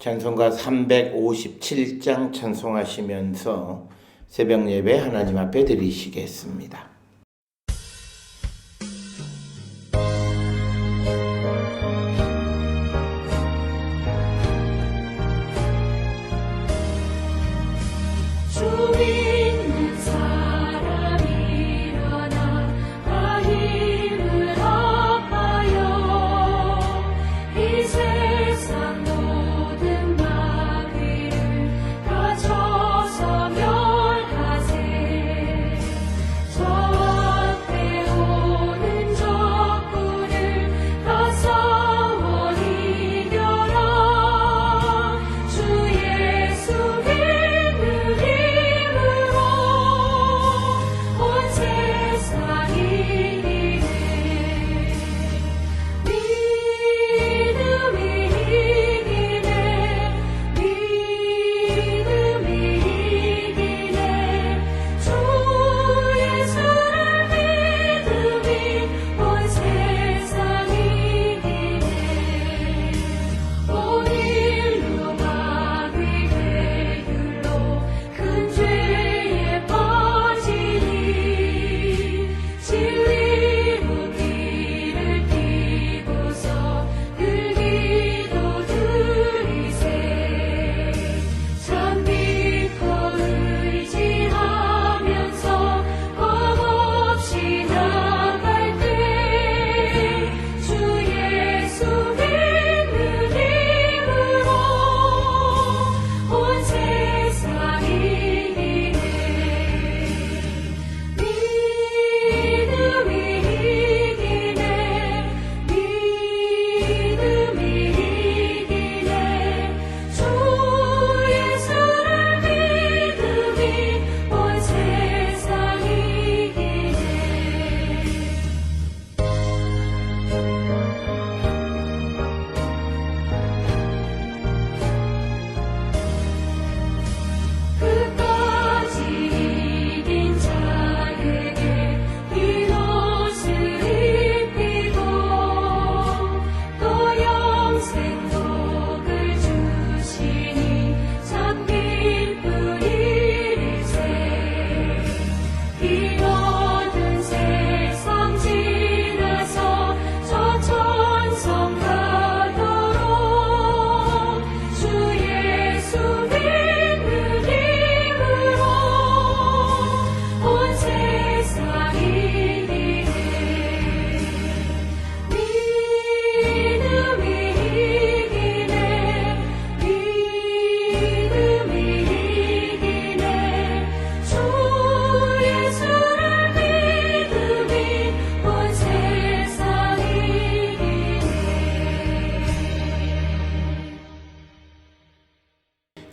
찬송가 357장 찬송하시면서 새벽 예배 하나님 앞에 드리시겠습니다.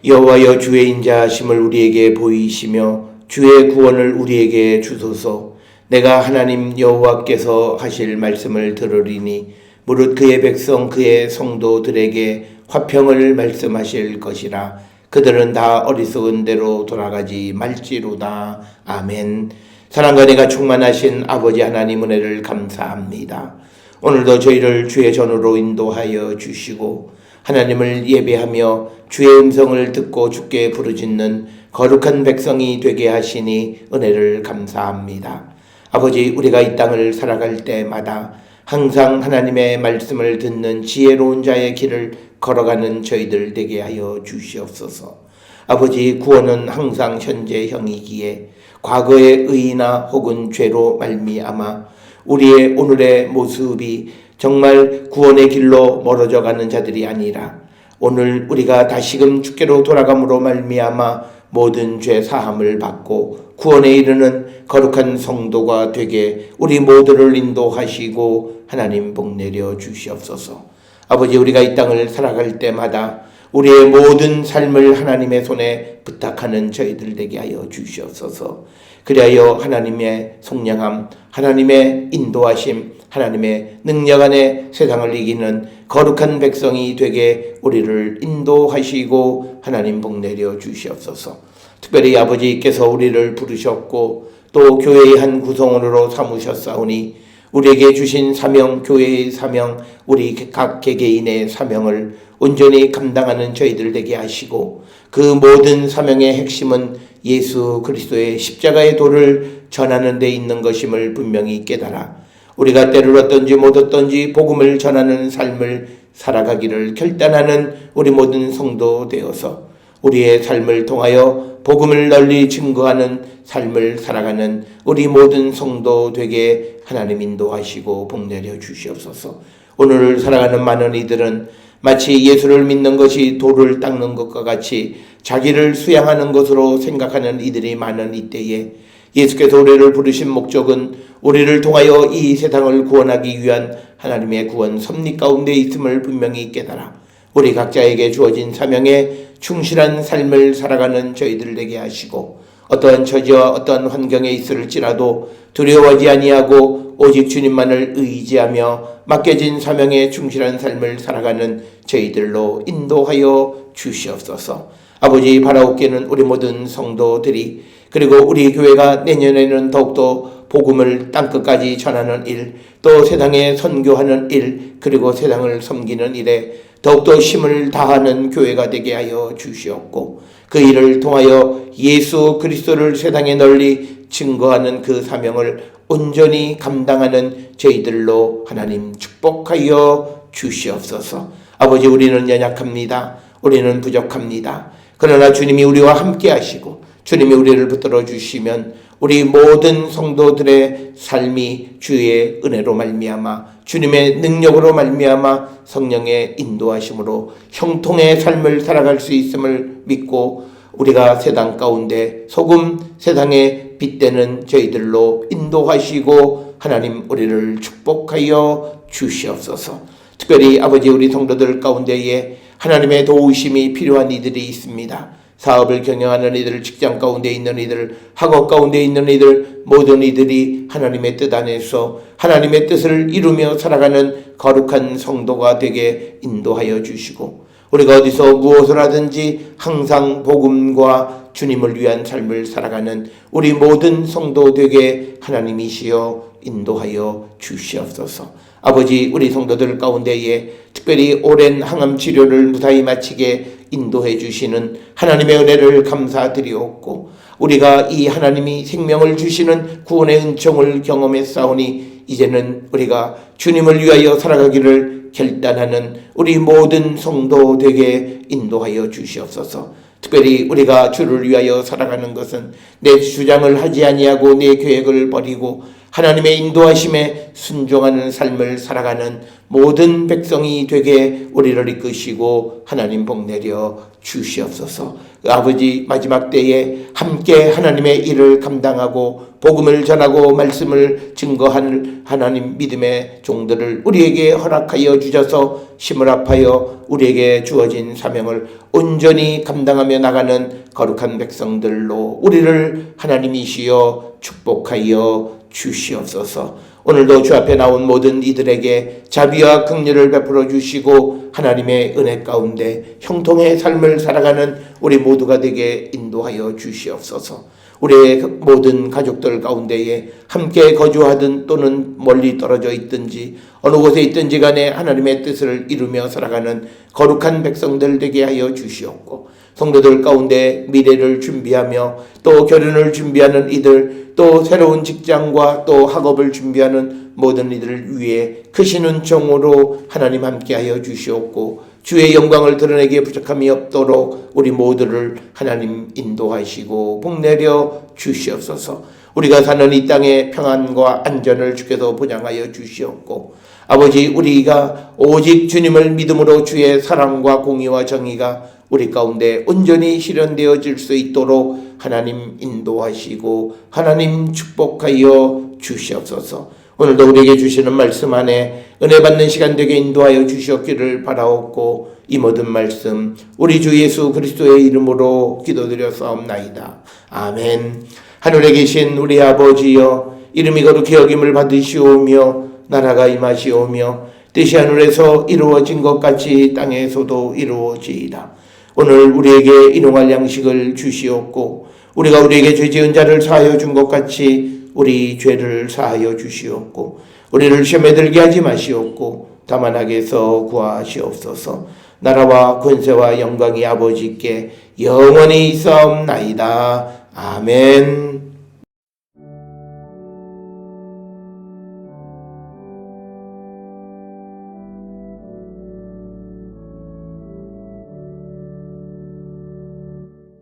여호와여, 주의 인자하심을 우리에게 보이시며 주의 구원을 우리에게 주소서. 내가 하나님 여호와께서 하실 말씀을 들으리니 무릇 그의 백성 그의 성도들에게 화평을 말씀하실 것이라. 그들은 다 어리석은 대로 돌아가지 말지로다. 아멘. 사랑과 은혜가 충만하신 아버지 하나님, 은혜를 감사합니다. 오늘도 저희를 주의 전으로 인도하여 주시고 하나님을 예배하며 주의 음성을 듣고 주께 부르짖는 거룩한 백성이 되게 하시니 은혜를 감사합니다. 아버지, 우리가 이 땅을 살아갈 때마다 항상 하나님의 말씀을 듣는 지혜로운 자의 길을 걸어가는 저희들 되게 하여 주시옵소서. 아버지, 구원은 항상 현재형이기에 과거의 의나 혹은 죄로 말미암아 우리의 오늘의 모습이 정말 구원의 길로 멀어져 가는 자들이 아니라 오늘 우리가 다시금 주께로 돌아감으로 말미암아 모든 죄 사함을 받고 구원에 이르는 거룩한 성도가 되게 우리 모두를 인도하시고 하나님 복 내려 주시옵소서. 아버지, 우리가 이 땅을 살아갈 때마다 우리의 모든 삶을 하나님의 손에 부탁하는 저희들 되게 하여 주시옵소서. 그리하여 하나님의 속량함, 하나님의 인도하심, 하나님의 능력 안에 세상을 이기는 거룩한 백성이 되게 우리를 인도하시고 하나님 복 내려 주시옵소서. 특별히 아버지께서 우리를 부르셨고 또 교회의 한 구성원으로 삼으셨사오니 우리에게 주신 사명, 교회의 사명, 우리 각 개개인의 사명을 온전히 감당하는 저희들 되게 하시고, 그 모든 사명의 핵심은 예수 그리스도의 십자가의 도를 전하는 데 있는 것임을 분명히 깨달아 우리가 때를 얻든지 못 얻든지 복음을 전하는 삶을 살아가기를 결단하는 우리 모든 성도 되어서 우리의 삶을 통하여 복음을 널리 증거하는 삶을 살아가는 우리 모든 성도 되게 하나님 인도하시고 복내려 주시옵소서. 오늘 살아가는 많은 이들은 마치 예수를 믿는 것이 돌을 닦는 것과 같이 자기를 수양하는 것으로 생각하는 이들이 많은 이때에 예수께서 우리를 부르신 목적은 우리를 통하여 이 세상을 구원하기 위한 하나님의 구원 섭리 가운데 있음을 분명히 깨달아 우리 각자에게 주어진 사명에 충실한 삶을 살아가는 저희들 되게 하시고, 어떠한 처지와 어떠한 환경에 있을지라도 두려워하지 아니하고 오직 주님만을 의지하며 맡겨진 사명에 충실한 삶을 살아가는 저희들로 인도하여 주시옵소서. 아버지, 바라옵기는 우리 모든 성도들이, 그리고 우리 교회가 내년에는 더욱더 복음을 땅끝까지 전하는 일, 또 세상에 선교하는 일, 그리고 세상을 섬기는 일에 더욱더 힘을 다하는 교회가 되게 하여 주시옵고, 그 일을 통하여 예수 그리스도를 세상에 널리 증거하는 그 사명을 온전히 감당하는 저희들로 하나님 축복하여 주시옵소서. 아버지, 우리는 연약합니다. 우리는 부족합니다. 그러나 주님이 우리와 함께 하시고 주님이 우리를 붙들어 주시면 우리 모든 성도들의 삶이 주의 은혜로 말미암아 주님의 능력으로 말미암아 성령의 인도하심으로 형통의 삶을 살아갈 수 있음을 믿고, 우리가 세상 가운데 소금, 세상의 빛되는 저희들로 인도하시고 하나님 우리를 축복하여 주시옵소서. 특별히 아버지, 우리 성도들 가운데에 하나님의 도우심이 필요한 이들이 있습니다. 사업을 경영하는 이들, 직장 가운데 있는 이들, 학업 가운데 있는 이들, 모든 이들이 하나님의 뜻 안에서 하나님의 뜻을 이루며 살아가는 거룩한 성도가 되게 인도하여 주시고, 우리가 어디서 무엇을 하든지 항상 복음과 주님을 위한 삶을 살아가는 우리 모든 성도 되게 하나님이시여 인도하여 주시옵소서. 아버지, 우리 성도들 가운데에 특별히 오랜 항암 치료를 무사히 마치게 인도해 주시는 하나님의 은혜를 감사드리옵고, 우리가 이 하나님이 생명을 주시는 구원의 은총을 경험했사오니 이제는 우리가 주님을 위하여 살아가기를 결단하는 우리 모든 성도 되게 인도하여 주시옵소서. 특별히 우리가 주를 위하여 살아가는 것은 내 주장을 하지 아니하고 내 계획을 버리고 하나님의 인도하심에 순종하는 삶을 살아가는 모든 백성이 되게 우리를 이끄시고 하나님 복내려 주시옵소서. 아버지, 마지막 때에 함께 하나님의 일을 감당하고 복음을 전하고 말씀을 증거하는 하나님 믿음의 종들을 우리에게 허락하여 주셔서 힘을 합하여 우리에게 주어진 사명을 온전히 감당하며 나가는 거룩한 백성들로 우리를 하나님이시여 축복하여 주시옵소서. 오늘도 주 앞에 나온 모든 이들에게 자비와 긍휼을 베풀어 주시고 하나님의 은혜 가운데 형통의 삶을 살아가는 우리 모두가 되게 인도하여 주시옵소서. 우리의 모든 가족들 가운데에 함께 거주하든 또는 멀리 떨어져 있든지 어느 곳에 있든지 간에 하나님의 뜻을 이루며 살아가는 거룩한 백성들 되게 하여 주시옵고, 성도들 가운데 미래를 준비하며 또 결혼을 준비하는 이들, 또 새로운 직장과 또 학업을 준비하는 모든 이들을 위해 크신 은총으로 하나님 함께하여 주시옵고, 주의 영광을 드러내기에 부족함이 없도록 우리 모두를 하나님 인도하시고 복내려 주시옵소서. 우리가 사는 이 땅의 평안과 안전을 주께서 보장하여 주시옵고, 아버지, 우리가 오직 주님을 믿음으로 주의 사랑과 공의와 정의가 우리 가운데 온전히 실현되어질 수 있도록 하나님 인도하시고 하나님 축복하여 주시옵소서. 오늘도 우리에게 주시는 말씀 안에 은혜 받는 시간 되게 인도하여 주시옵기를 바라옵고, 이 모든 말씀 우리 주 예수 그리스도의 이름으로 기도드렸사옵나이다. 아멘. 하늘에 계신 우리 아버지여, 이름이 거룩히 여김을 받으시오며 나라가 임하시오며 뜻이 하늘에서 이루어진 것 같이 땅에서도 이루어지이다. 오늘 우리에게 일용할 양식을 주시옵고, 우리가 우리에게 죄 지은 자를 사하여 준 것 같이 우리 죄를 사하여 주시옵고, 우리를 시험에 들게 하지 마시옵고 다만 악에서 구하시옵소서. 나라와 권세와 영광이 아버지께 영원히 있사옵나이다. 아멘.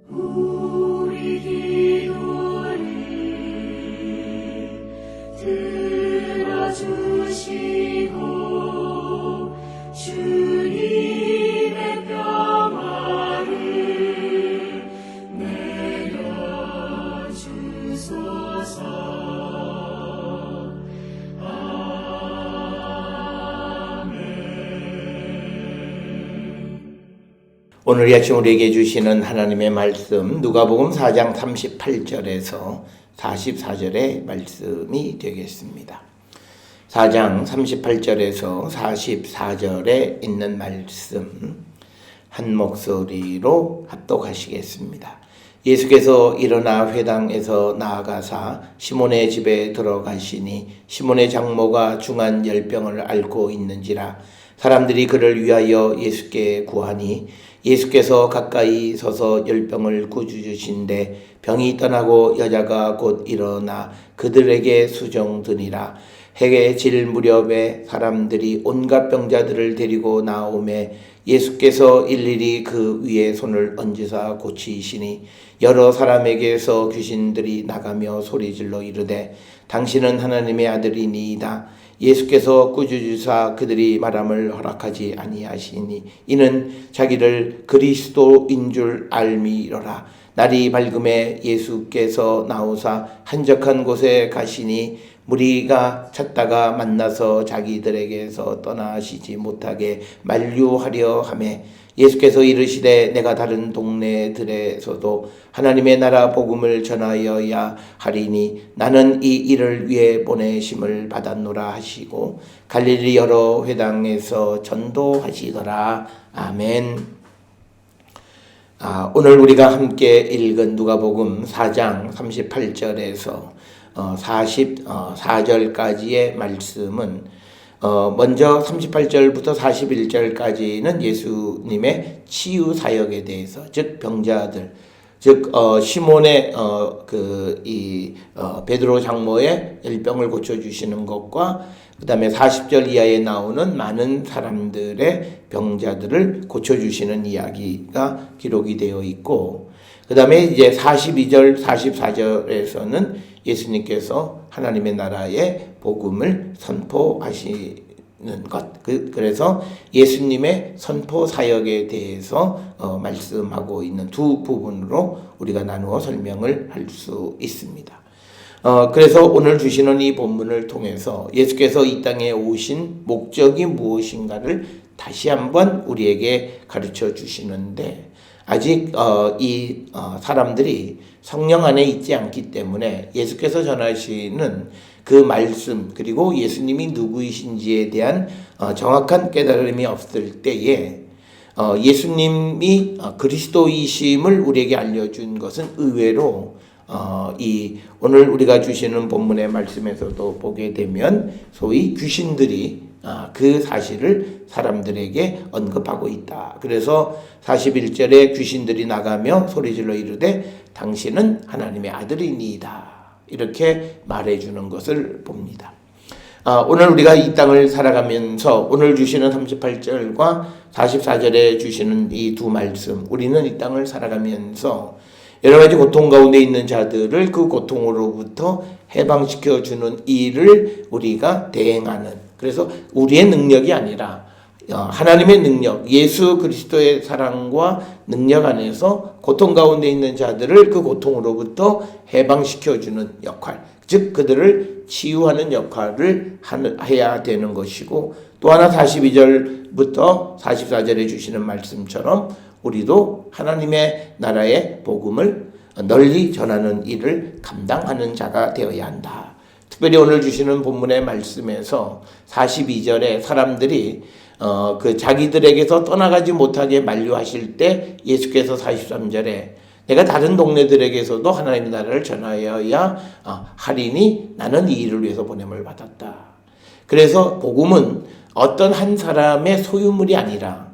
우리 기도를 들어주시고 주님의 평화를 내려주소서. 오늘 이 아침 우리에게 주시는 하나님의 말씀 누가복음 4장 38절에서 44절의 말씀이 되겠습니다. 4장 38절에서 44절에 있는 말씀 한 목소리로 합독하시겠습니다. 예수께서 일어나 회당에서 나아가사 시몬의 집에 들어가시니 시몬의 장모가 중한 열병을 앓고 있는지라 사람들이 그를 위하여 예수께 구하니 예수께서 가까이 서서 열병을 고쳐주신데 병이 떠나고 여자가 곧 일어나 그들에게 수종드니라. 해가 질 무렵에 사람들이 온갖 병자들을 데리고 나오매 예수께서 일일이 그 위에 손을 얹으사 고치시니 여러 사람에게서 귀신들이 나가며 소리질러 이르되 당신은 하나님의 아들이니이다. 예수께서 꾸짖으사 그들이 말함을 허락하지 아니하시니 이는 자기를 그리스도인 줄 알미러라. 날이 밝음에 예수께서 나오사 한적한 곳에 가시니 무리가 찾다가 만나서 자기들에게서 떠나시지 못하게 만류하려 하매 예수께서 이르시되 내가 다른 동네들에서도 하나님의 나라 복음을 전하여야 하리니 나는 이 일을 위해 보내심을 받았노라 하시고 갈릴리 여러 회당에서 전도하시더라. 아멘. 오늘 우리가 함께 읽은 누가복음 4장 38절에서 44절까지의 말씀은 먼저 38절부터 41절까지는 예수님의 치유 사역에 대해서, 즉 병자들, 즉 시몬의 베드로 장모의 열병을 고쳐 주시는 것과 그다음에 40절 이하에 나오는 많은 사람들의 병자들을 고쳐 주시는 이야기가 기록이 되어 있고, 그다음에 이제 42절, 44절에서는 예수님께서 하나님의 나라의 복음을 선포하시는 것, 그래서 예수님의 선포 사역에 대해서 말씀하고 있는 두 부분으로 우리가 나누어 설명을 할 수 있습니다. 그래서 오늘 주시는 이 본문을 통해서 예수께서 이 땅에 오신 목적이 무엇인가를 다시 한번 우리에게 가르쳐 주시는데, 아직 이 사람들이 성령 안에 있지 않기 때문에 예수께서 전하시는 그 말씀, 그리고 예수님이 누구이신지에 대한 정확한 깨달음이 없을 때에 예수님이 그리스도이심을 우리에게 알려준 것은 의외로 이 오늘 우리가 주시는 본문의 말씀에서도 보게 되면 소위 귀신들이 그 사실을 사람들에게 언급하고 있다. 그래서 41절에 귀신들이 나가며 소리질러 이르되 당신은 하나님의 아들이니이다. 이렇게 말해주는 것을 봅니다. 오늘 우리가 이 땅을 살아가면서 오늘 주시는 38절과 44절에 주시는 이 두 말씀, 우리는 이 땅을 살아가면서 여러 가지 고통 가운데 있는 자들을 그 고통으로부터 해방시켜주는 일을 우리가 대행하는, 그래서 우리의 능력이 아니라 하나님의 능력, 예수 그리스도의 사랑과 능력 안에서 고통 가운데 있는 자들을 그 고통으로부터 해방시켜주는 역할, 즉 그들을 치유하는 역할을 해야 되는 것이고, 또 하나 42절부터 44절에 주시는 말씀처럼 우리도 하나님의 나라의 복음을 널리 전하는 일을 감당하는 자가 되어야 한다. 특별히 오늘 주시는 본문의 말씀에서 42절에 사람들이 자기들에게서 떠나가지 못하게 만류하실 때 예수께서 43절에 내가 다른 동네들에게서도 하나님의 나라를 전하여야 하리니 나는 이 일을 위해서 보냄을 받았다. 그래서 복음은 어떤 한 사람의 소유물이 아니라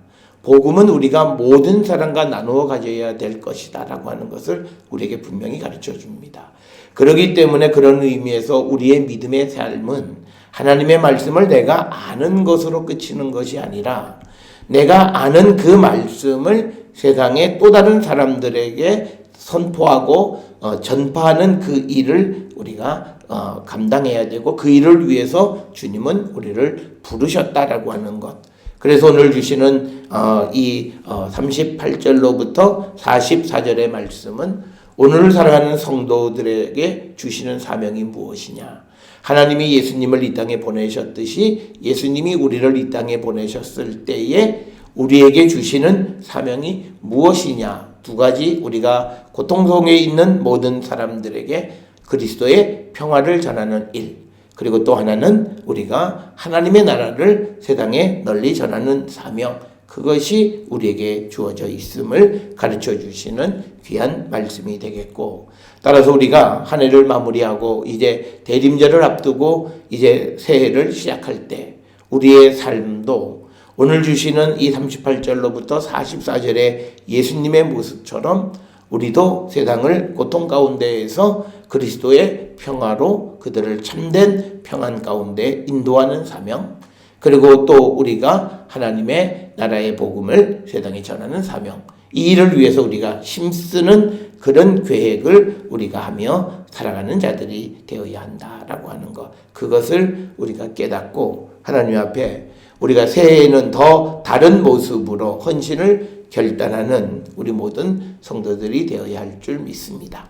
복음은 우리가 모든 사람과 나누어 가져야 될 것이다 라고 하는 것을 우리에게 분명히 가르쳐 줍니다. 그렇기 때문에 그런 의미에서 우리의 믿음의 삶은 하나님의 말씀을 내가 아는 것으로 그치는 것이 아니라 내가 아는 그 말씀을 세상의 또 다른 사람들에게 선포하고 전파하는 그 일을 우리가 감당해야 되고 그 일을 위해서 주님은 우리를 부르셨다라고 하는 것. 그래서 오늘 주시는 이 38절로부터 44절의 말씀은 오늘 살아가는 성도들에게 주시는 사명이 무엇이냐. 하나님이 예수님을 이 땅에 보내셨듯이 예수님이 우리를 이 땅에 보내셨을 때에 우리에게 주시는 사명이 무엇이냐. 두 가지, 우리가 고통 속에 있는 모든 사람들에게 그리스도의 평화를 전하는 일, 그리고 또 하나는 우리가 하나님의 나라를 세상에 널리 전하는 사명, 그것이 우리에게 주어져 있음을 가르쳐 주시는 귀한 말씀이 되겠고, 따라서 우리가 한 해를 마무리하고 이제 대림절을 앞두고 이제 새해를 시작할 때 우리의 삶도 오늘 주시는 이 38절로부터 44절의 예수님의 모습처럼 우리도 세상을 고통 가운데에서 그리스도의 평화로 그들을 참된 평안 가운데 인도하는 사명, 그리고 또 우리가 하나님의 나라의 복음을 세상에 전하는 사명, 이 일을 위해서 우리가 힘쓰는 그런 계획을 우리가 하며 살아가는 자들이 되어야 한다라고 하는 것, 그것을 우리가 깨닫고 하나님 앞에 우리가 새해에는 더 다른 모습으로 헌신을 결단하는 우리 모든 성도들이 되어야 할 줄 믿습니다.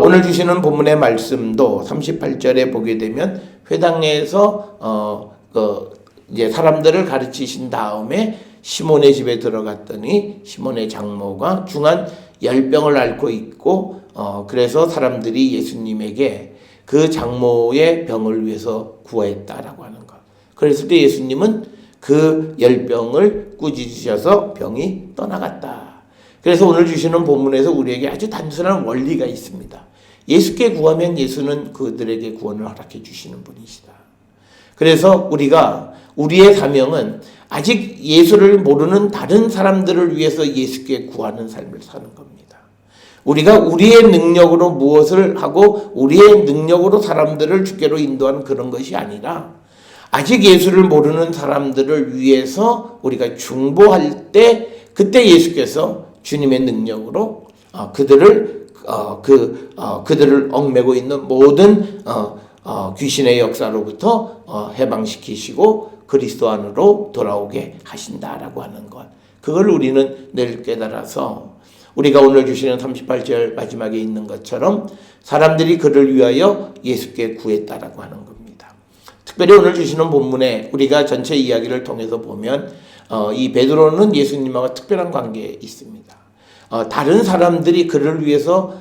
오늘 주시는 본문의 말씀도 38절에 보게 되면 회당에서 이제 사람들을 가르치신 다음에 시몬의 집에 들어갔더니 시몬의 장모가 중한 열병을 앓고 있고 그래서 사람들이 예수님에게 그 장모의 병을 위해서 구했다라고 하는 것. 그랬을 때 예수님은 그 열병을 꾸짖으셔서 병이 떠나갔다. 그래서 오늘 주시는 본문에서 우리에게 아주 단순한 원리가 있습니다. 예수께 구하면 예수는 그들에게 구원을 허락해 주시는 분이시다. 그래서 우리가 우리의 사명은 아직 예수를 모르는 다른 사람들을 위해서 예수께 구하는 삶을 사는 겁니다. 우리가 우리의 능력으로 무엇을 하고 우리의 능력으로 사람들을 주께로 인도하는 그런 것이 아니라 아직 예수를 모르는 사람들을 위해서 우리가 중보할 때 그때 예수께서 주님의 능력으로 그들을 얽매고 있는 모든 귀신의 역사로부터 해방시키시고 그리스도 안으로 돌아오게 하신다라고 하는 것. 그걸 우리는 늘 깨달아서 우리가 오늘 주시는 38절 마지막에 있는 것처럼 사람들이 그를 위하여 예수께 구했다라고 하는 겁니다. 특별히 오늘 주시는 본문에 우리가 전체 이야기를 통해서 보면 이 베드로는 예수님하고 특별한 관계에 있습니다. 다른 사람들이 그를 위해서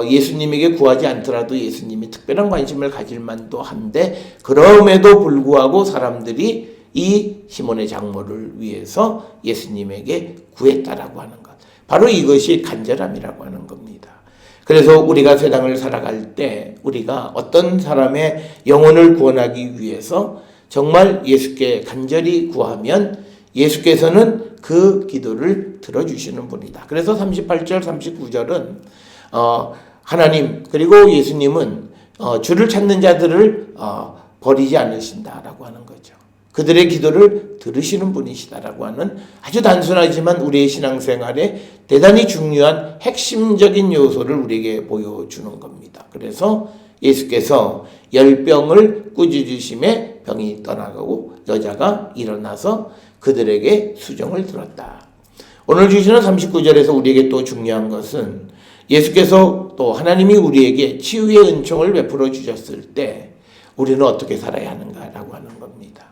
예수님에게 구하지 않더라도 예수님이 특별한 관심을 가질 만도 한데 그럼에도 불구하고 사람들이 이 시몬의 장모를 위해서 예수님에게 구했다라고 하는 것. 바로 이것이 간절함이라고 하는 겁니다. 그래서 우리가 세상을 살아갈 때 우리가 어떤 사람의 영혼을 구원하기 위해서 정말 예수께 간절히 구하면 예수께서는 그 기도를 들어주시는 분이다. 그래서 38절, 39절은 하나님 그리고 예수님은 주를 찾는 자들을 버리지 않으신다라고 하는 거죠. 그들의 기도를 들으시는 분이시다라고 하는 아주 단순하지만 우리의 신앙생활에 대단히 중요한 핵심적인 요소를 우리에게 보여주는 겁니다. 그래서 예수께서 열병을 꾸짖으심에 병이 떠나가고 여자가 일어나서 그들에게 수종을 들었다. 오늘 주시는 39절에서 우리에게 또 중요한 것은 예수께서 또 하나님이 우리에게 치유의 은총을 베풀어 주셨을 때 우리는 어떻게 살아야 하는가라고 하는 겁니다.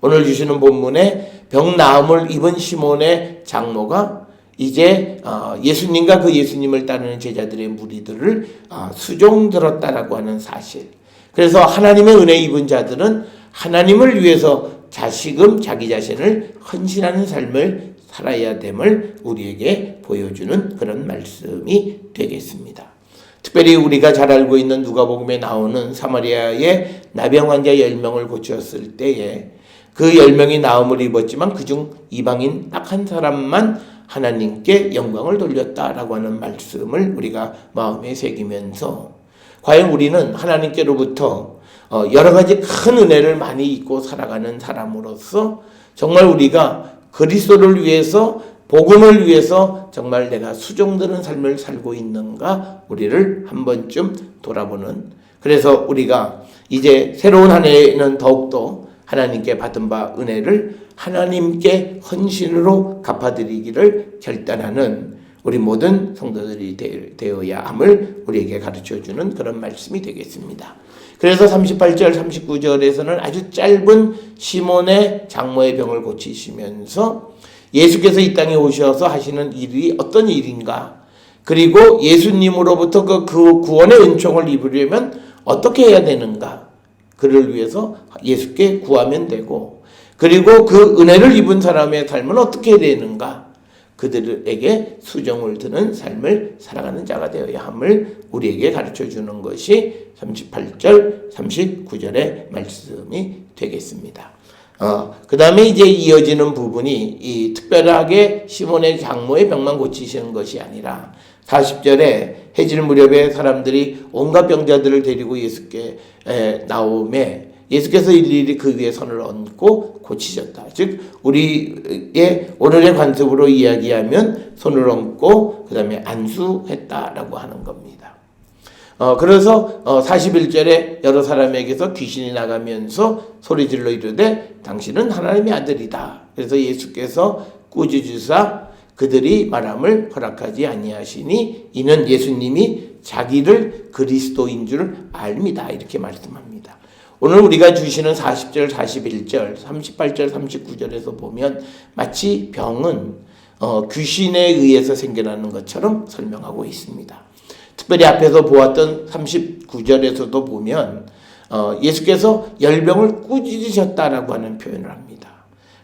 오늘 주시는 본문에 병 나음을 입은 시몬의 장모가 이제 예수님과 그 예수님을 따르는 제자들의 무리들을 수종 들었다라고 하는 사실. 그래서 하나님의 은혜 입은 자들은 하나님을 위해서 자시금 자기 자신을 헌신하는 삶을 살아야 됨을 우리에게 보여주는 그런 말씀이 되겠습니다. 특별히 우리가 잘 알고 있는 누가복음에 나오는 사마리아의 나병 환자 10명을 고쳤을 때에 그 10명이 나음을 입었지만 그중 이방인 딱 한 사람만 하나님께 영광을 돌렸다라고 하는 말씀을 우리가 마음에 새기면서 과연 우리는 하나님께로부터 여러 가지 큰 은혜를 많이 입고 살아가는 사람으로서 정말 우리가 그리스도를 위해서 복음을 위해서 정말 내가 수종드는 삶을 살고 있는가 우리를 한 번쯤 돌아보는, 그래서 우리가 이제 새로운 한 해에는 더욱더 하나님께 받은 바 은혜를 하나님께 헌신으로 갚아드리기를 결단하는 우리 모든 성도들이 되어야 함을 우리에게 가르쳐주는 그런 말씀이 되겠습니다. 그래서 38절 39절에서는 아주 짧은 시몬의 장모의 병을 고치시면서 예수께서 이 땅에 오셔서 하시는 일이 어떤 일인가, 그리고 예수님으로부터 그 구원의 은총을 입으려면 어떻게 해야 되는가, 그를 위해서 예수께 구하면 되고, 그리고 그 은혜를 입은 사람의 삶은 어떻게 해야 되는가, 그들에게 수종을 드는 삶을 살아가는 자가 되어야 함을 우리에게 가르쳐주는 것이 38절 39절의 말씀이 되겠습니다. 그 다음에 이제 이어지는 부분이 이 특별하게 시몬의 장모의 병만 고치시는 것이 아니라 40절에 해질 무렵에 사람들이 온갖 병자들을 데리고 예수께 나오매 예수께서 일일이 그 위에 손을 얹고 고치셨다. 즉 우리의 오늘의 관습으로 이야기하면 손을 얹고 그 다음에 안수했다라고 하는 겁니다. 그래서 41절에 여러 사람에게서 귀신이 나가면서 소리질러 이르되 당신은 하나님의 아들이다. 그래서 예수께서 꾸짖으사 그들이 말함을 허락하지 아니하시니 이는 예수님이 자기를 그리스도인 줄 압니다. 이렇게 말씀합니다. 오늘 우리가 주시는 40절, 41절, 38절, 39절에서 보면 마치 병은 귀신에 의해서 생겨나는 것처럼 설명하고 있습니다. 특별히 앞에서 보았던 39절에서도 보면 예수께서 열병을 꾸짖으셨다라고 하는 표현을 합니다.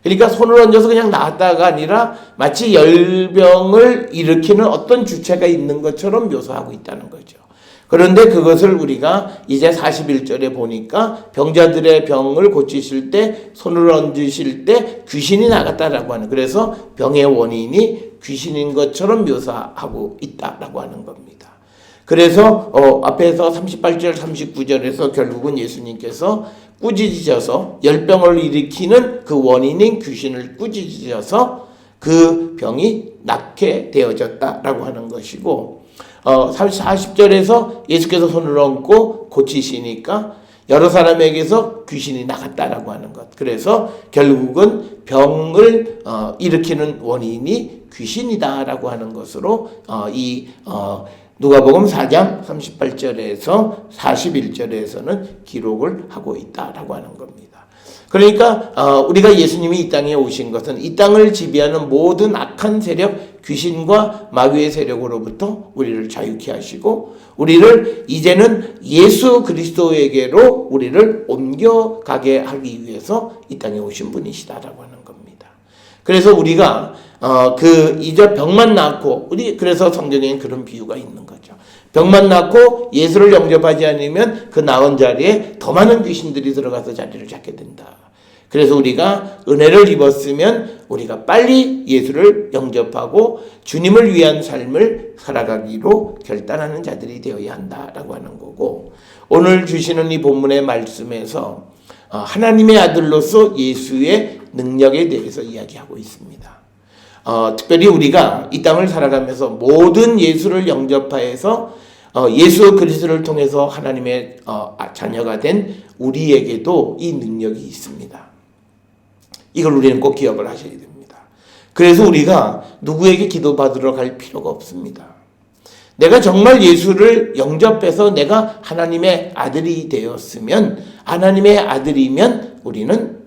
그러니까 손을 얹어서 그냥 나았다가 아니라 마치 열병을 일으키는 어떤 주체가 있는 것처럼 묘사하고 있다는 거죠. 그런데 그것을 우리가 이제 41절에 보니까 병자들의 병을 고치실 때 손을 얹으실 때 귀신이 나갔다라고 하는, 그래서 병의 원인이 귀신인 것처럼 묘사하고 있다라고 하는 겁니다. 그래서 앞에서 38절 39절에서 결국은 예수님께서 꾸짖으셔서 열병을 일으키는 그 원인인 귀신을 꾸짖으셔서 그 병이 낫게 되어졌다라고 하는 것이고, 40절에서 예수께서 손을 얹고 고치시니까 여러 사람에게서 귀신이 나갔다라고 하는 것. 그래서 결국은 병을 일으키는 원인이 귀신이다라고 하는 것으로 누가복음 4장 38절에서 41절에서는 기록을 하고 있다라고 하는 겁니다. 그러니까 우리가 예수님이 이 땅에 오신 것은 이 땅을 지배하는 모든 악한 세력, 귀신과 마귀의 세력으로부터 우리를 자유케 하시고 우리를 이제는 예수 그리스도에게로 우리를 옮겨가게 하기 위해서 이 땅에 오신 분이시다라고 하는 겁니다. 그래서 우리가 이제 병만 낫고 그래서 성경에는 그런 비유가 있는 거죠. 병만 낫고 예수를 영접하지 않으면 그 나은 자리에 더 많은 귀신들이 들어가서 자리를 잡게 된다. 그래서 우리가 은혜를 입었으면 우리가 빨리 예수를 영접하고 주님을 위한 삶을 살아가기로 결단하는 자들이 되어야 한다라고 하는 거고, 오늘 주시는 이 본문의 말씀에서 하나님의 아들로서 예수의 능력에 대해서 이야기하고 있습니다. 특별히 우리가 이 땅을 살아가면서 모든 예수를 영접하여서 예수 그리스도를 통해서 하나님의 자녀가 된 우리에게도 이 능력이 있습니다. 이걸 우리는 꼭 기억을 하셔야 됩니다. 그래서 우리가 누구에게 기도받으러 갈 필요가 없습니다. 내가 정말 예수를 영접해서 내가 하나님의 아들이 되었으면, 하나님의 아들이면 우리는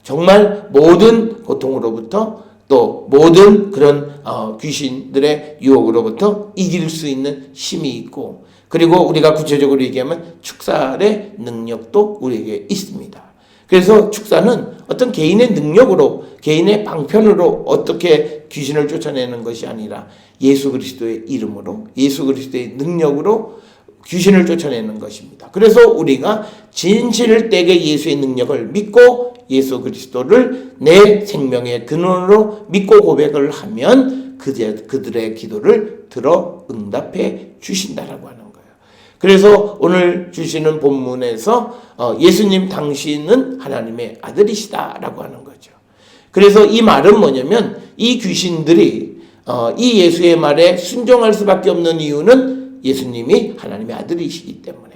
정말 모든 고통으로부터 또 모든 그런 귀신들의 유혹으로부터 이길 수 있는 힘이 있고, 그리고 우리가 구체적으로 얘기하면 축사의 능력도 우리에게 있습니다. 그래서 축사는 어떤 개인의 능력으로, 개인의 방편으로 어떻게 귀신을 쫓아내는 것이 아니라 예수 그리스도의 이름으로, 예수 그리스도의 능력으로 귀신을 쫓아내는 것입니다. 그래서 우리가 진실되게 예수의 능력을 믿고 예수 그리스도를 내 생명의 근원으로 믿고 고백을 하면 그들의 기도를 들어 응답해 주신다라고 하는 거예요. 그래서 오늘 주시는 본문에서 예수님 당신은 하나님의 아들이시다라고 하는 거죠. 그래서 이 말은 뭐냐면 이 귀신들이 이 예수의 말에 순종할 수밖에 없는 이유는 예수님이 하나님의 아들이시기 때문에.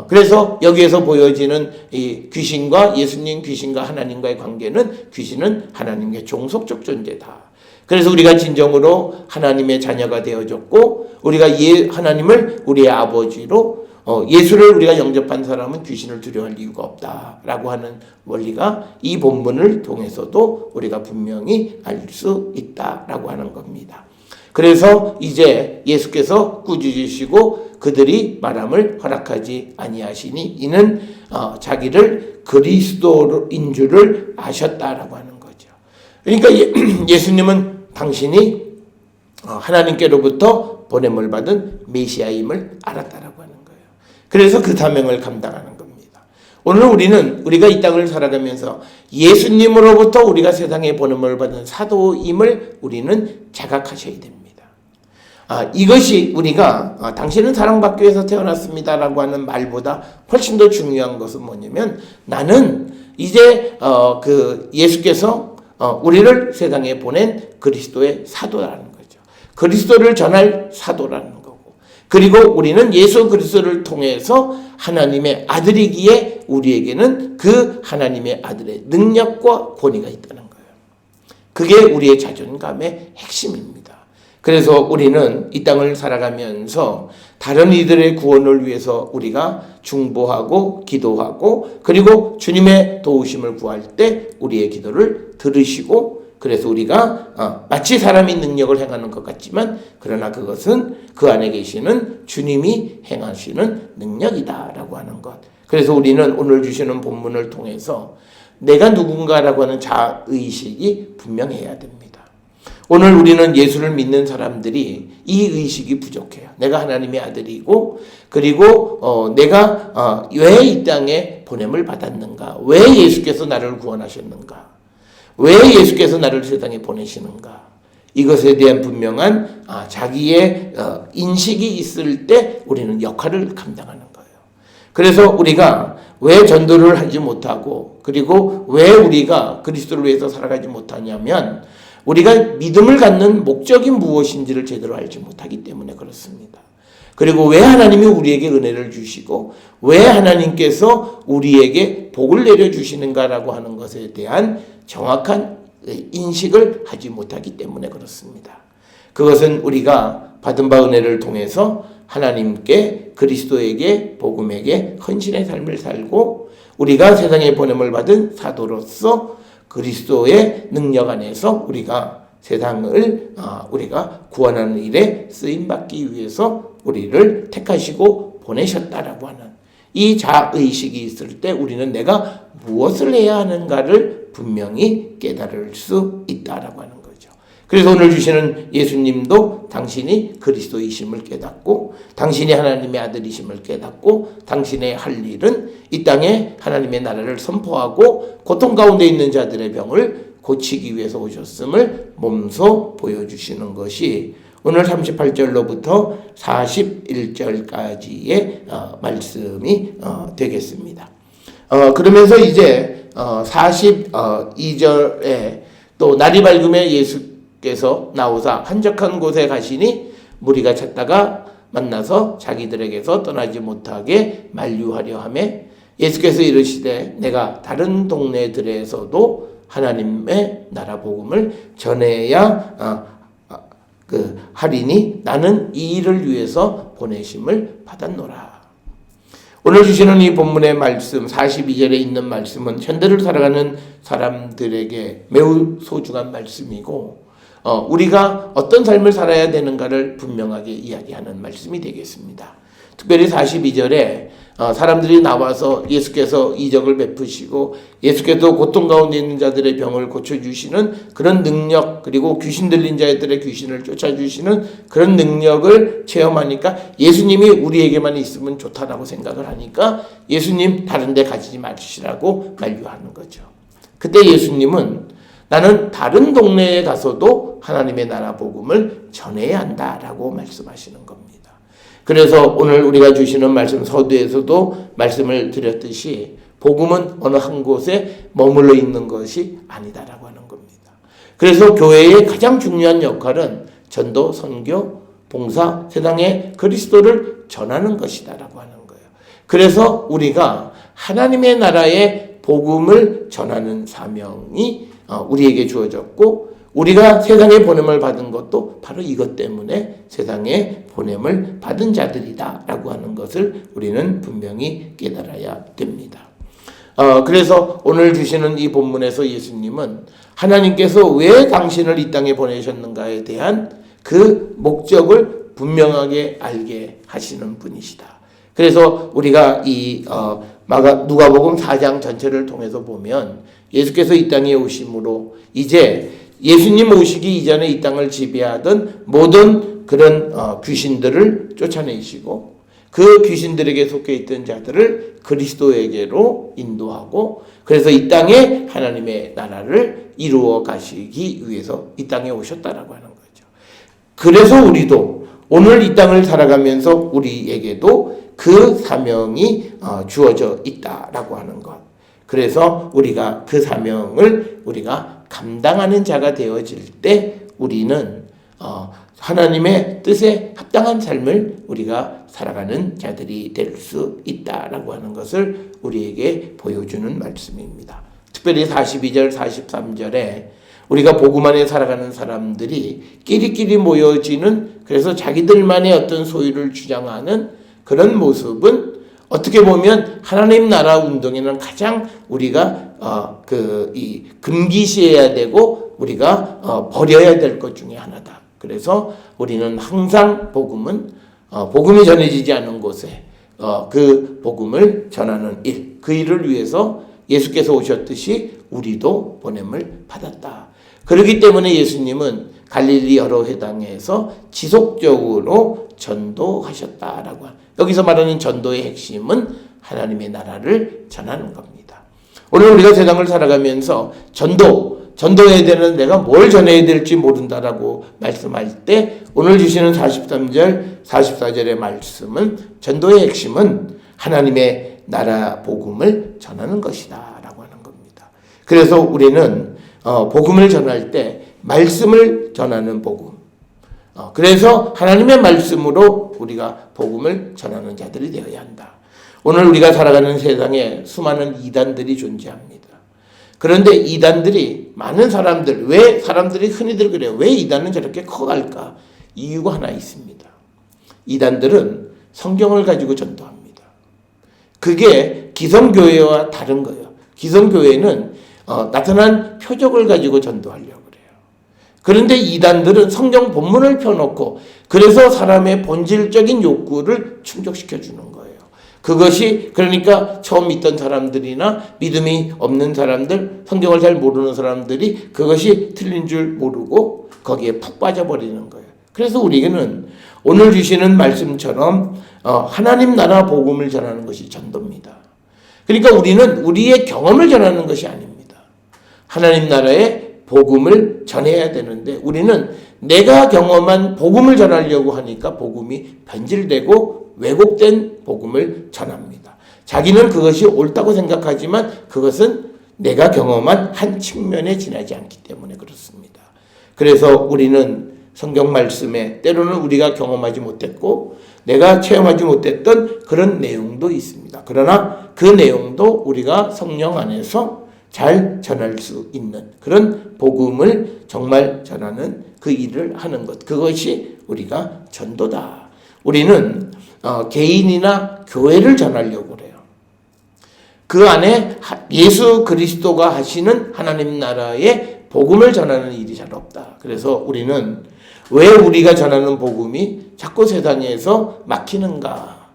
그래서 여기에서 보여지는 이 귀신과 예수님, 귀신과 하나님과의 관계는 귀신은 하나님의 종속적 존재다. 그래서 우리가 진정으로 하나님의 자녀가 되어졌고 우리가 하나님을 우리의 아버지로 예수를 우리가 영접한 사람은 귀신을 두려워할 이유가 없다라고 하는 원리가 이 본문을 통해서도 우리가 분명히 알 수 있다라고 하는 겁니다. 그래서 이제 예수께서 꾸짖으시고 그들이 말함을 허락하지 아니하시니 이는 자기를 그리스도인 줄을 아셨다라고 하는 거죠. 그러니까 예수님은 당신이 하나님께로부터 보냄을 받은 메시아임을 알았다라고 하는 거예요. 그래서 그 사명을 감당하는 겁니다. 오늘 우리가 이 땅을 살아가면서 예수님으로부터 우리가 세상에 보냄을 받은 사도임을 우리는 자각하셔야 됩니다. 이것이 우리가 당신은 사랑받기 위해서 태어났습니다라고 하는 말보다 훨씬 더 중요한 것은 뭐냐면 나는 이제 예수께서 우리를 세상에 보낸 그리스도의 사도라는 거죠. 그리스도를 전할 사도라는 거고 그리고 우리는 예수 그리스도를 통해서 하나님의 아들이기에 우리에게는 그 하나님의 아들의 능력과 권위가 있다는 거예요. 그게 우리의 자존감의 핵심입니다. 그래서 우리는 이 땅을 살아가면서 다른 이들의 구원을 위해서 우리가 중보하고 기도하고 그리고 주님의 도우심을 구할 때 우리의 기도를 들으시고 그래서 우리가 마치 사람이 능력을 행하는 것 같지만 그러나 그것은 그 안에 계시는 주님이 행하시는 능력이다라고 하는 것. 그래서 우리는 오늘 주시는 본문을 통해서 내가 누군가라고 하는 자의식이 분명해야 됩니다. 오늘 우리는 예수를 믿는 사람들이 이 의식이 부족해요. 내가 하나님의 아들이고 그리고 내가 왜 이 땅에 보냄을 받았는가? 왜 예수께서 나를 구원하셨는가? 왜 예수께서 나를 세상에 보내시는가? 이것에 대한 분명한 자기의 인식이 있을 때 우리는 역할을 감당하는 거예요. 그래서 우리가 왜 전도를 하지 못하고 그리고 왜 우리가 그리스도를 위해서 살아가지 못하냐면 우리가 믿음을 갖는 목적이 무엇인지를 제대로 알지 못하기 때문에 그렇습니다. 그리고 왜 하나님이 우리에게 은혜를 주시고 왜 하나님께서 우리에게 복을 내려주시는가라고 하는 것에 대한 정확한 인식을 하지 못하기 때문에 그렇습니다. 그것은 우리가 받은 바 은혜를 통해서 하나님께 그리스도에게 복음에게 헌신의 삶을 살고 우리가 세상에 보냄을 받은 사도로서 그리스도의 능력 안에서 우리가 세상을 우리가 구원하는 일에 쓰임받기 위해서 우리를 택하시고 보내셨다라고 하는 이 자의식이 있을 때 우리는 내가 무엇을 해야 하는가를 분명히 깨달을 수 있다라고 하는 거죠. 그래서 오늘 주시는 예수님도 당신이 그리스도이심을 깨닫고 당신이 하나님의 아들이심을 깨닫고 당신의 할 일은 이 땅에 하나님의 나라를 선포하고 고통 가운데 있는 자들의 병을 고치기 위해서 오셨음을 몸소 보여주시는 것이 오늘 38절로부터 41절까지의 말씀이 되겠습니다. 그러면서 이제 42절에 또 날이 밝음에 예수께서 나오사 한적한 곳에 가시니 무리가 찾다가 만나서 자기들에게서 떠나지 못하게 만류하려 하매 예수께서 이르시되 내가 다른 동네들에서도 하나님의 나라 복음을 전해야 하리니 나는 이 일을 위해서 보내심을 받았노라. 오늘 주시는 이 본문의 말씀 42절에 있는 말씀은 현대를 살아가는 사람들에게 매우 소중한 말씀이고 우리가 어떤 삶을 살아야 되는가를 분명하게 이야기하는 말씀이 되겠습니다. 특별히 42절에 사람들이 나와서 예수께서 이적을 베푸시고 예수께서 고통 가운데 있는 자들의 병을 고쳐주시는 그런 능력 그리고 귀신 들린 자들의 귀신을 쫓아주시는 그런 능력을 체험하니까 예수님이 우리에게만 있으면 좋다라고 생각을 하니까 예수님 다른 데 가지 마시라고 만류하는 거죠. 그때 예수님은 나는 다른 동네에 가서도 하나님의 나라 복음을 전해야 한다라고 말씀하시는 겁니다. 그래서 오늘 우리가 주시는 말씀 서두에서도 말씀을 드렸듯이 복음은 어느 한 곳에 머물러 있는 것이 아니다라고 하는 겁니다. 그래서 교회의 가장 중요한 역할은 전도, 선교, 봉사, 세상에 그리스도를 전하는 것이다라고 하는 거예요. 그래서 우리가 하나님의 나라의 복음을 전하는 사명이 우리에게 주어졌고, 우리가 세상에 보냄을 받은 것도 바로 이것 때문에 세상에 보냄을 받은 자들이다라고 하는 것을 우리는 분명히 깨달아야 됩니다. 그래서 오늘 주시는 이 본문에서 예수님은 하나님께서 왜 당신을 이 땅에 보내셨는가에 대한 그 목적을 분명하게 알게 하시는 분이시다. 그래서 우리가 이 누가복음 4장 전체를 통해서 보면 예수께서 이 땅에 오심으로 이제 예수님 오시기 이전에 이 땅을 지배하던 모든 그런 귀신들을 쫓아내시고 그 귀신들에게 속해 있던 자들을 그리스도에게로 인도하고, 그래서 이 땅에 하나님의 나라를 이루어 가시기 위해서 이 땅에 오셨다라고 하는 거죠. 그래서 우리도 오늘 이 땅을 살아가면서 우리에게도 그 사명이 주어져 있다라고 하는 것. 그래서 우리가 그 사명을 우리가 감당하는 자가 되어질 때 우리는 하나님의 뜻에 합당한 삶을 우리가 살아가는 자들이 될 수 있다라고 하는 것을 우리에게 보여주는 말씀입니다. 특별히 42절, 43절에 우리가 복음 안에 살아가는 사람들이 끼리끼리 모여지는, 그래서 자기들만의 어떤 소유를 주장하는 그런 모습은 어떻게 보면 하나님 나라 운동에는 가장 우리가 금기시해야 되고 우리가 버려야 될 것 중에 하나다. 그래서 우리는 항상 복음이 전해지지 않은 곳에 그 복음을 전하는 일, 그 일을 위해서 예수께서 오셨듯이 우리도 보냄을 받았다. 그렇기 때문에 예수님은 갈릴리 여러 회당에서 지속적으로 전도하셨다라고. 여기서 말하는 전도의 핵심은 하나님의 나라를 전하는 겁니다. 오늘 우리가 세상을 살아가면서 전도해야 되는, 내가 뭘 전해야 될지 모른다라고 말씀할 때 오늘 주시는 43절, 44절의 말씀은 전도의 핵심은 하나님의 나라 복음을 전하는 것이다 라고 하는 겁니다. 그래서 우리는 복음을 전할 때 말씀을 전하는 복음, 그래서 하나님의 말씀으로 우리가 복음을 전하는 자들이 되어야 한다. 오늘 우리가 살아가는 세상에 수많은 이단들이 존재합니다. 그런데 이단들이 많은 사람들, 왜 사람들이 흔히들 그래요? 왜 이단은 저렇게 커갈까? 이유가 하나 있습니다. 이단들은 성경을 가지고 전도합니다. 그게 기성교회와 다른 거예요. 기성교회는 나타난 표적을 가지고 전도하려고 그래요. 그런데 이단들은 성경 본문을 펴놓고 그래서 사람의 본질적인 욕구를 충족시켜 주는 거예요. 그것이 그러니까 처음 믿던 사람들이나 믿음이 없는 사람들, 성경을 잘 모르는 사람들이 그것이 틀린 줄 모르고 거기에 푹 빠져버리는 거예요. 그래서 우리는 오늘 주시는 말씀처럼 하나님 나라 복음을 전하는 것이 전도입니다. 그러니까 우리는 우리의 경험을 전하는 것이 아닙니다. 하나님 나라의 복음을 전해야 되는데 우리는 내가 경험한 복음을 전하려고 하니까 복음이 변질되고 왜곡된 복음을 전합니다. 자기는 그것이 옳다고 생각하지만 그것은 내가 경험한 한 측면에 지나지 않기 때문에 그렇습니다. 그래서 우리는 성경 말씀에 때로는 우리가 경험하지 못했고 내가 체험하지 못했던 그런 내용도 있습니다. 그러나 그 내용도 우리가 성령 안에서 잘 전할 수 있는 그런 복음을 정말 전하는 그 일을 하는 것, 그것이 우리가 전도다. 우리는 개인이나 교회를 전하려고 그래요. 그 안에 예수 그리스도가 하시는 하나님 나라의 복음을 전하는 일이 잘 없다. 그래서 우리는 왜 우리가 전하는 복음이 자꾸 세상에서 막히는가?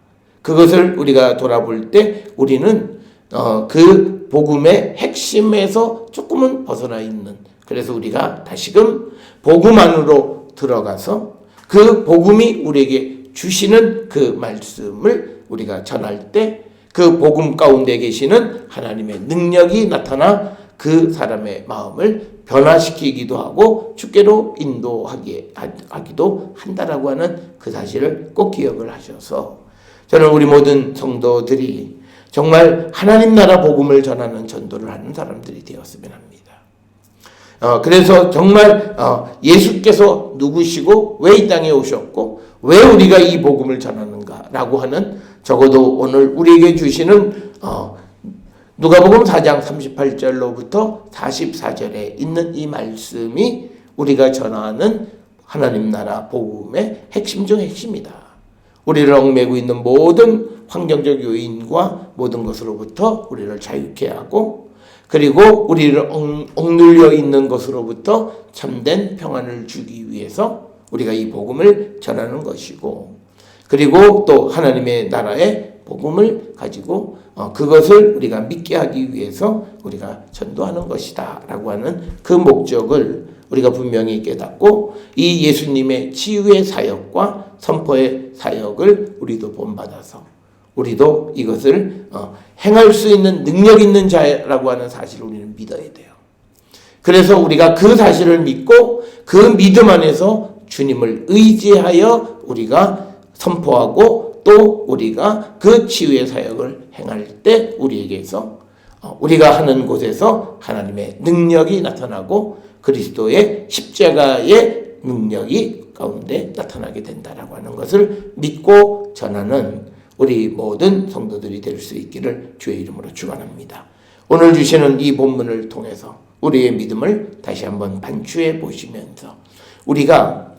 그것을 우리가 돌아볼 때 우리는 그 복음의 핵심에서 조금은 벗어나 있는, 그래서 우리가 다시금 복음 안으로 들어가서 그 복음이 우리에게 주시는 그 말씀을 우리가 전할 때 그 복음 가운데 계시는 하나님의 능력이 나타나 그 사람의 마음을 변화시키기도 하고 주께로 인도하기도 한다라고 하는 그 사실을 꼭 기억을 하셔서 저는 우리 모든 성도들이 정말 하나님 나라 복음을 전하는 전도를 하는 사람들이 되었으면 합니다. 그래서 정말 예수께서 누구시고 왜 이 땅에 오셨고 왜 우리가 이 복음을 전하는가라고 하는 적어도 오늘 우리에게 주시는 누가복음 4장 38절로부터 44절에 있는 이 말씀이 우리가 전하는 하나님 나라 복음의 핵심 중 핵심이다. 우리를 얽매고 있는 모든 환경적 요인과 모든 것으로부터 우리를 자유케 하고 그리고 우리를 억눌려 있는 것으로부터 참된 평안을 주기 위해서 우리가 이 복음을 전하는 것이고 그리고 또 하나님의 나라의 복음을 가지고 그것을 우리가 믿게 하기 위해서 우리가 전도하는 것이다 라고 하는 그 목적을 우리가 분명히 깨닫고 이 예수님의 치유의 사역과 선포의 사역을 우리도 본받아서 우리도 이것을 행할 수 있는 능력 있는 자라고 하는 사실을 우리는 믿어야 돼요. 그래서 우리가 그 사실을 믿고 그 믿음 안에서 주님을 의지하여 우리가 선포하고 또 우리가 그 치유의 사역을 행할 때 우리에게서 우리가 하는 곳에서 하나님의 능력이 나타나고 그리스도의 십자가의 능력이 가운데 나타나게 된다라고 하는 것을 믿고 전하는 우리 모든 성도들이 될 수 있기를 주의 이름으로 축원합니다. 오늘 주시는 이 본문을 통해서 우리의 믿음을 다시 한번 반추해 보시면서 우리가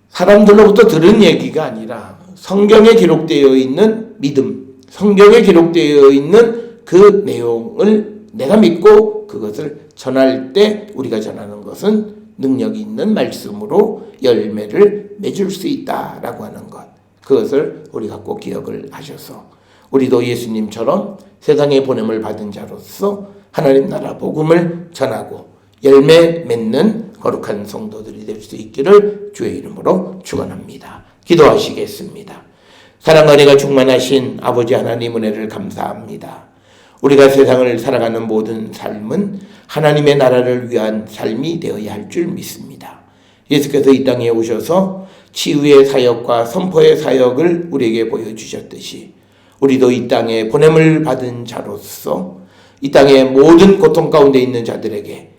사람들로부터 들은 얘기가 아니라 성경에 기록되어 있는 믿음, 성경에 기록되어 있는 그 내용을 내가 믿고 그것을 전할 때 우리가 전하는 것은 능력이 있는 말씀으로 열매를 맺을 수 있다라고 하는 것. 그것을 우리가 꼭 기억을 하셔서 우리도 예수님처럼 세상에 보냄을 받은 자로서 하나님 나라 복음을 전하고 열매 맺는 거룩한 성도들이 될 수 있기를 주의 이름으로 축원합니다. 기도하시겠습니다. 사랑과 은혜가 충만하신 아버지 하나님 은혜를 감사합니다. 우리가 세상을 살아가는 모든 삶은 하나님의 나라를 위한 삶이 되어야 할 줄 믿습니다. 예수께서 이 땅에 오셔서 치유의 사역과 선포의 사역을 우리에게 보여주셨듯이 우리도 이 땅에 보냄을 받은 자로서 이 땅의 모든 고통 가운데 있는 자들에게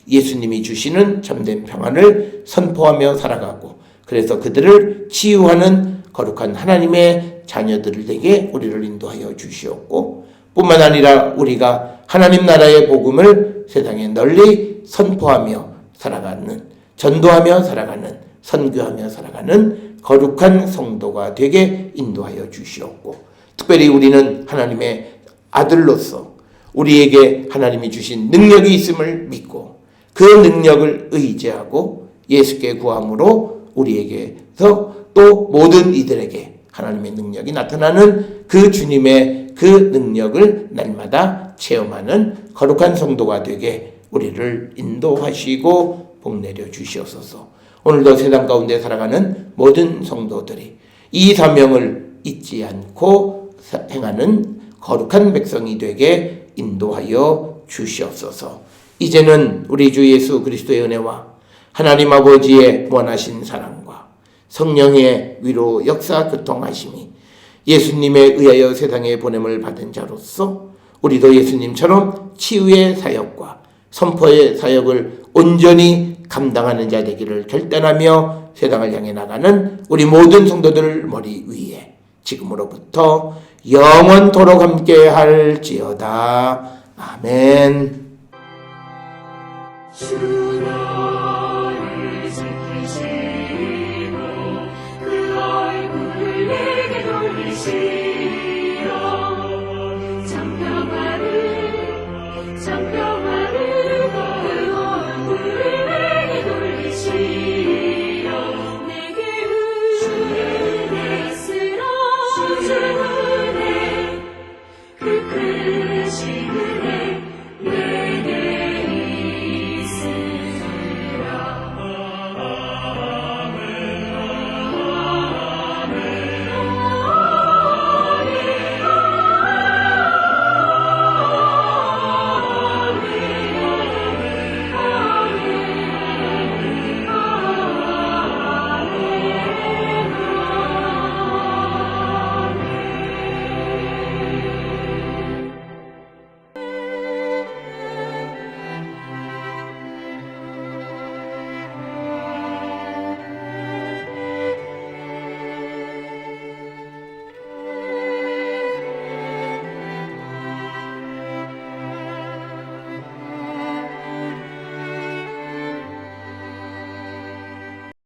예수님이 주시는 참된 평안을 선포하며 살아가고 그래서 그들을 치유하는 거룩한 하나님의 자녀들에게 우리를 인도하여 주시옵고 뿐만 아니라 우리가 하나님 나라의 복음을 세상에 널리 선포하며 살아가는 전도하며 살아가는 선교하며 살아가는 거룩한 성도가 되게 인도하여 주시옵고 특별히 우리는 하나님의 아들로서 우리에게 하나님이 주신 능력이 있음을 믿고 그 능력을 의지하고 예수께 구함으로 우리에게서 또 모든 이들에게 하나님의 능력이 나타나는 그 주님의 그 능력을 날마다 체험하는 거룩한 성도가 되게 우리를 인도하시고 복내려 주시옵소서. 오늘도 세상 가운데 살아가는 모든 성도들이 이 사명을 잊지 않고 행하는 거룩한 백성이 되게 인도하여 주시옵소서. 이제는 우리 주 예수 그리스도의 은혜와 하나님 아버지의 원하신 사랑과 성령의 위로 역사 교통하심이 예수님에 의하여 세상에 보냄을 받은 자로서 우리도 예수님처럼 치유의 사역과 선포의 사역을 온전히 감당하는 자 되기를 결단하며 세상을 향해 나가는 우리 모든 성도들 머리 위에 지금으로부터 영원토록 함께 할지어다. 아멘. 주 너를 지키시고 그 얼굴을 내게 돌리시고